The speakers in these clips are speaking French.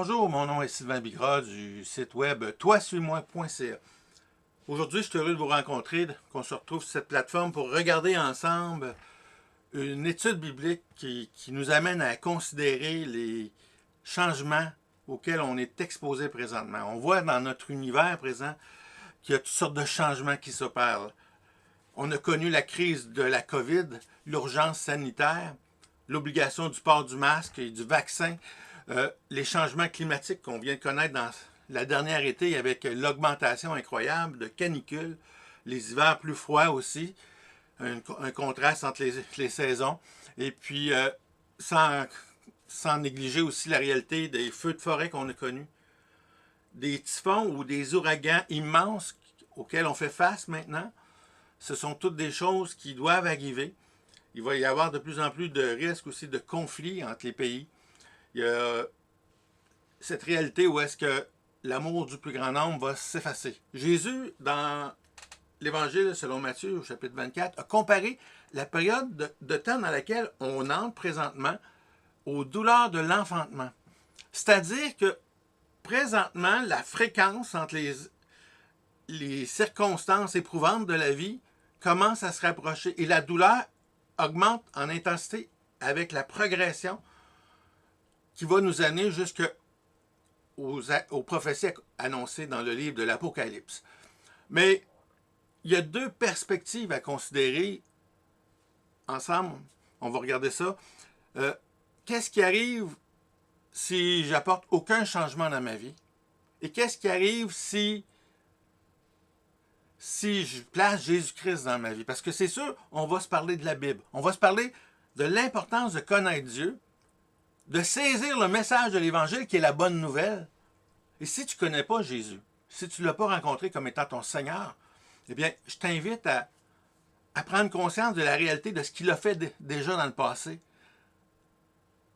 Bonjour, mon nom est Sylvain Bigras du site web toisuis-moi.ca. Aujourd'hui, je suis heureux de vous rencontrer, qu'on se retrouve sur cette plateforme pour regarder ensemble une étude biblique qui nous amène à considérer les changements auxquels on est exposé présentement. On voit dans notre univers présent qu'il y a toutes sortes de changements qui s'opèrent. On a connu la crise de la COVID, l'urgence sanitaire, l'obligation du port du masque et du vaccin, les changements climatiques qu'on vient de connaître dans la dernière été avec l'augmentation incroyable de canicules, les hivers plus froids aussi, un contraste entre les saisons, et puis sans négliger aussi la réalité des feux de forêt qu'on a connus, des typhons ou des ouragans immenses auxquels on fait face maintenant. Ce sont toutes des choses qui doivent arriver. Il va y avoir de plus en plus de risques aussi de conflits entre les pays. Il y a cette réalité où est-ce que l'amour du plus grand nombre va s'effacer. Jésus, dans l'Évangile selon Matthieu, au chapitre 24, a comparé la période de temps dans laquelle on entre présentement aux douleurs de l'enfantement. C'est-à-dire que présentement, la fréquence entre les circonstances éprouvantes de la vie commence à se rapprocher et la douleur augmente en intensité avec la progression qui va nous amener aux prophéties annoncées dans le livre de l'Apocalypse. Mais il y a deux perspectives à considérer ensemble. On va regarder ça. Qu'est-ce qui arrive si j'apporte aucun changement dans ma vie? Et qu'est-ce qui arrive si je place Jésus-Christ dans ma vie? Parce que c'est sûr, on va se parler de la Bible. On va se parler de l'importance de connaître Dieu, de saisir le message de l'Évangile qui est la bonne nouvelle. Et si tu ne connais pas Jésus, si tu ne l'as pas rencontré comme étant ton Seigneur, eh bien, je t'invite à prendre conscience de la réalité de ce qu'il a fait déjà dans le passé.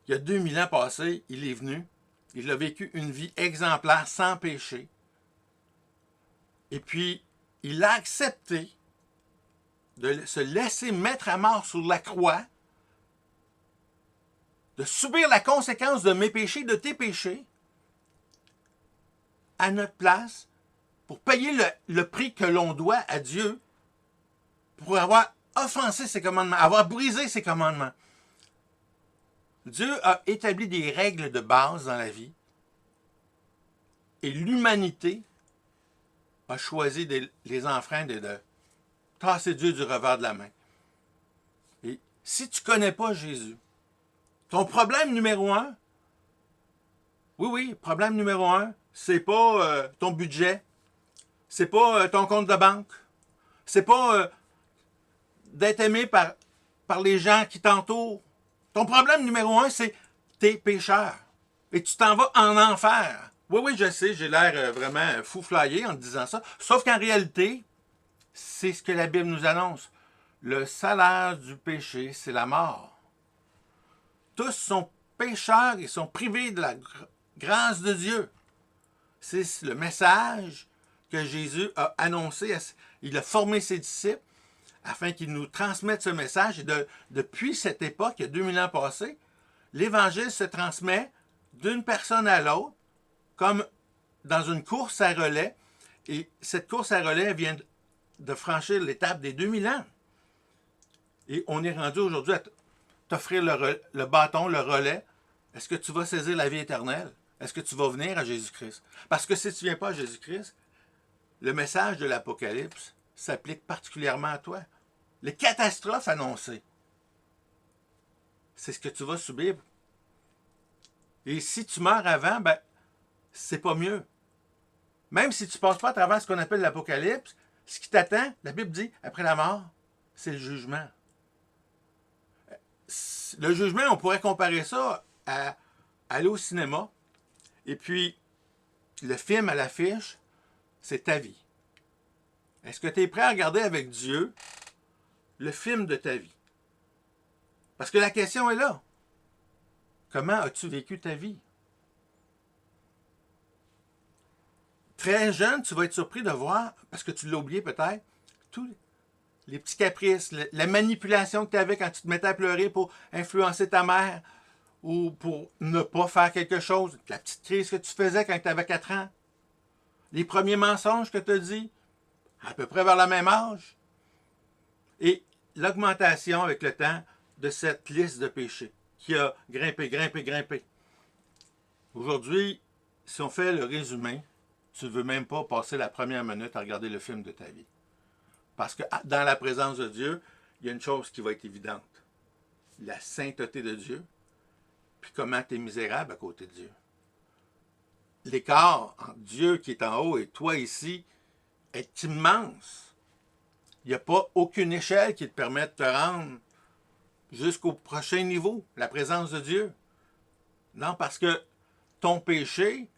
Il y a 2000 ans passés, il est venu, il a vécu une vie exemplaire, sans péché. Et puis, il a accepté de se laisser mettre à mort sur la croix, de subir la conséquence de mes péchés, de tes péchés, à notre place, pour payer le prix que l'on doit à Dieu, pour avoir offensé ses commandements, avoir brisé ses commandements. Dieu a établi des règles de base dans la vie, et l'humanité a choisi de les enfreindre et de tasser Dieu du revers de la main. Et si tu ne connais pas Jésus, ton problème numéro un, problème numéro un, c'est pas ton budget, c'est pas ton compte de banque, c'est pas d'être aimé par les gens qui t'entourent. Ton problème numéro un, c'est tes pécheurs. Et tu t'en vas en enfer. Oui, je sais, j'ai l'air vraiment fou-flyé en te disant ça. Sauf qu'en réalité, c'est ce que la Bible nous annonce. Le salaire du péché, c'est la mort. Tous sont pécheurs et sont privés de la grâce de Dieu. C'est le message que Jésus a annoncé. Il a formé ses disciples afin qu'ils nous transmettent ce message. Et depuis cette époque, il y a 2000 ans passés, l'Évangile se transmet d'une personne à l'autre, comme dans une course à relais. Et cette course à relais vient de franchir l'étape des 2000 ans. Et on est rendu aujourd'hui à t'offrir le bâton, le relais. Est-ce que tu vas saisir la vie éternelle? Est-ce que tu vas venir à Jésus-Christ? Parce que si tu ne viens pas à Jésus-Christ, le message de l'Apocalypse s'applique particulièrement à toi. Les catastrophes annoncées, c'est ce que tu vas subir. Et si tu meurs avant, c'est pas mieux. Même si tu ne passes pas à travers ce qu'on appelle l'Apocalypse, ce qui t'attend, la Bible dit, après la mort, c'est le jugement. Le jugement, on pourrait comparer ça à aller au cinéma, et puis le film à l'affiche, c'est ta vie. Est-ce que tu es prêt à regarder avec Dieu le film de ta vie? Parce que la question est là. Comment as-tu vécu ta vie? Très jeune, tu vas être surpris de voir, parce que tu l'as oublié peut-être, tous les petits caprices, la manipulation que tu avais quand tu te mettais à pleurer pour influencer ta mère, ou pour ne pas faire quelque chose. La petite crise que tu faisais quand tu avais 4 ans. Les premiers mensonges que tu as dit, à peu près vers le même âge. Et l'augmentation avec le temps de cette liste de péchés qui a grimpé, grimpé, grimpé. Aujourd'hui, si on fait le résumé, tu ne veux même pas passer la première minute à regarder le film de ta vie. Parce que dans la présence de Dieu, il y a une chose qui va être évidente. La sainteté de Dieu, puis comment tu es misérable à côté de Dieu. L'écart entre Dieu qui est en haut et toi ici est immense. Il n'y a pas aucune échelle qui te permette de te rendre jusqu'au prochain niveau, la présence de Dieu. Non, parce que ton péché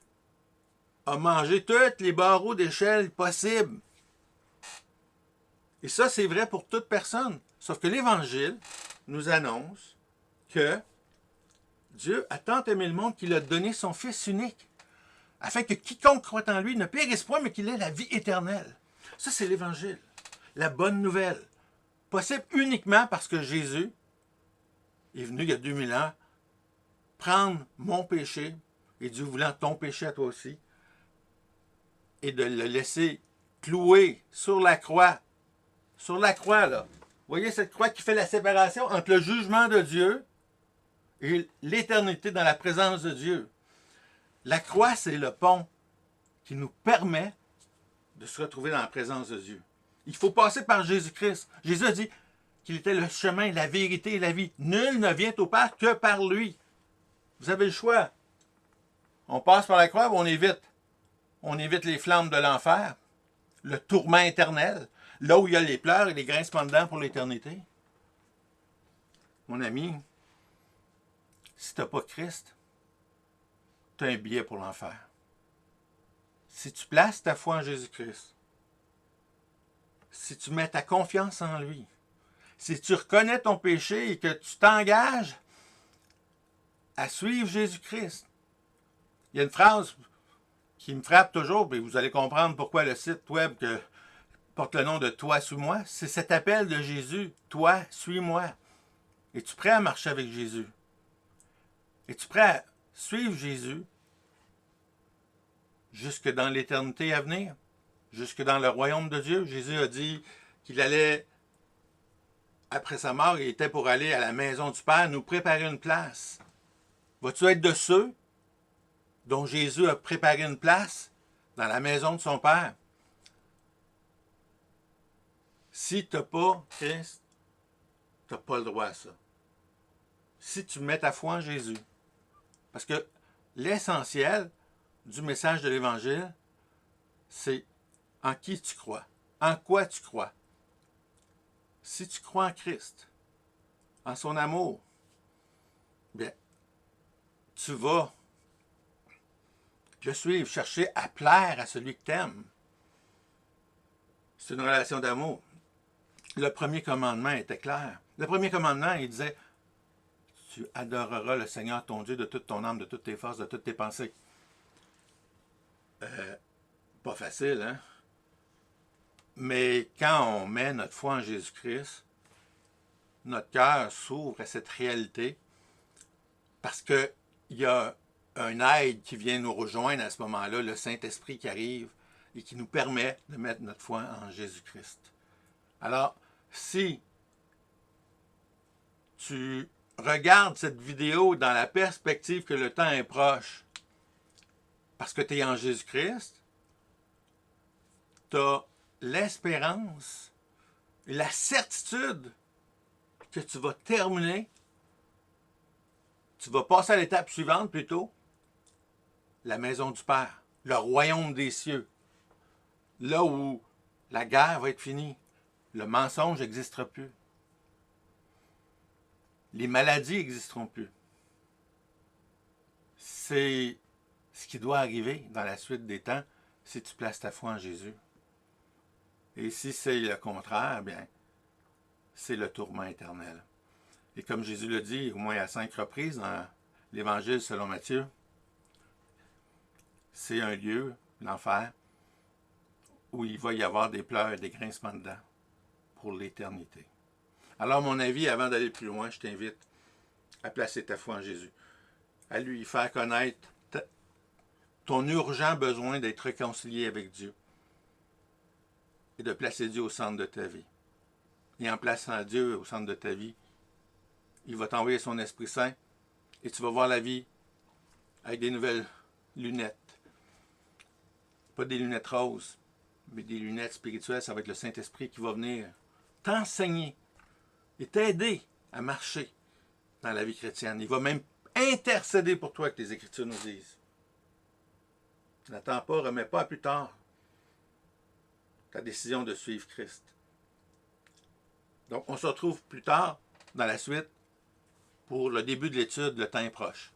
a mangé tous les barreaux d'échelle possibles. Et ça, c'est vrai pour toute personne. Sauf que l'Évangile nous annonce que Dieu a tant aimé le monde qu'il a donné son Fils unique, afin que quiconque croit en lui ne périsse point, mais qu'il ait la vie éternelle. Ça, c'est l'Évangile. La bonne nouvelle. Possible uniquement parce que Jésus est venu il y a 2000 ans prendre mon péché, et Dieu voulant ton péché à toi aussi, et de le laisser clouer sur la croix. Sur la croix, là. Vous voyez cette croix qui fait la séparation entre le jugement de Dieu et l'éternité dans la présence de Dieu. La croix, c'est le pont qui nous permet de se retrouver dans la présence de Dieu. Il faut passer par Jésus-Christ. Jésus a dit qu'il était le chemin, la vérité et la vie. Nul ne vient au Père que par lui. Vous avez le choix. On passe par la croix ou on évite. On évite les flammes de l'enfer, le tourment éternel, là où il y a les pleurs et les grincements de dents pour l'éternité. Mon ami, si tu n'as pas Christ, tu as un billet pour l'enfer. Si tu places ta foi en Jésus-Christ, si tu mets ta confiance en lui, si tu reconnais ton péché et que tu t'engages à suivre Jésus-Christ, il y a une phrase qui me frappe toujours, et vous allez comprendre pourquoi le site web porte le nom de « Toi, suis-moi », c'est cet appel de Jésus, « Toi, suis-moi ». Es-tu prêt à marcher avec Jésus? Es-tu prêt à suivre Jésus jusque dans l'éternité à venir? Jusque dans le royaume de Dieu? Jésus a dit qu'il allait, après sa mort, il était pour aller à la maison du Père, nous préparer une place. Vas-tu être de ceux dont Jésus a préparé une place dans la maison de son Père? Si tu n'as pas Christ, tu n'as pas le droit à ça. Si tu mets ta foi en Jésus. Parce que l'essentiel du message de l'Évangile, c'est en qui tu crois, en quoi tu crois. Si tu crois en Christ, en son amour, bien, tu vas le suivre, chercher à plaire à celui que tu aimes. C'est une relation d'amour. Le premier commandement était clair. Le premier commandement, il disait « Tu adoreras le Seigneur ton Dieu de toute ton âme, de toutes tes forces, de toutes tes pensées. » Pas facile, hein? Mais quand on met notre foi en Jésus-Christ, notre cœur s'ouvre à cette réalité parce qu'il y a un aide qui vient nous rejoindre à ce moment-là, le Saint-Esprit qui arrive et qui nous permet de mettre notre foi en Jésus-Christ. Alors, si tu regardes cette vidéo dans la perspective que le temps est proche, parce que tu es en Jésus-Christ, tu as l'espérance et la certitude que tu vas terminer, tu vas passer à l'étape suivante plutôt, la maison du Père, le royaume des cieux, là où la guerre va être finie, le mensonge n'existera plus, les maladies n'existeront plus. C'est ce qui doit arriver dans la suite des temps si tu places ta foi en Jésus. Et si c'est le contraire, bien, c'est le tourment éternel. Et comme Jésus le dit au moins à 5 reprises dans l'Évangile selon Matthieu, c'est un lieu, l'enfer, où il va y avoir des pleurs et des grincements de dents pour l'éternité. Alors, mon avis, avant d'aller plus loin, je t'invite à placer ta foi en Jésus. à lui faire connaître ton urgent besoin d'être réconcilié avec Dieu et de placer Dieu au centre de ta vie. Et en plaçant Dieu au centre de ta vie, il va t'envoyer son Esprit Saint et tu vas voir la vie avec des nouvelles lunettes. Pas des lunettes roses, mais des lunettes spirituelles. Ça va être le Saint-Esprit qui va venir t'enseigner et t'aider à marcher dans la vie chrétienne. Il va même intercéder pour toi, que les Écritures nous disent. N'attends pas, remets pas à plus tard ta décision de suivre Christ. Donc, on se retrouve plus tard, dans la suite, pour le début de l'étude, le temps est proche.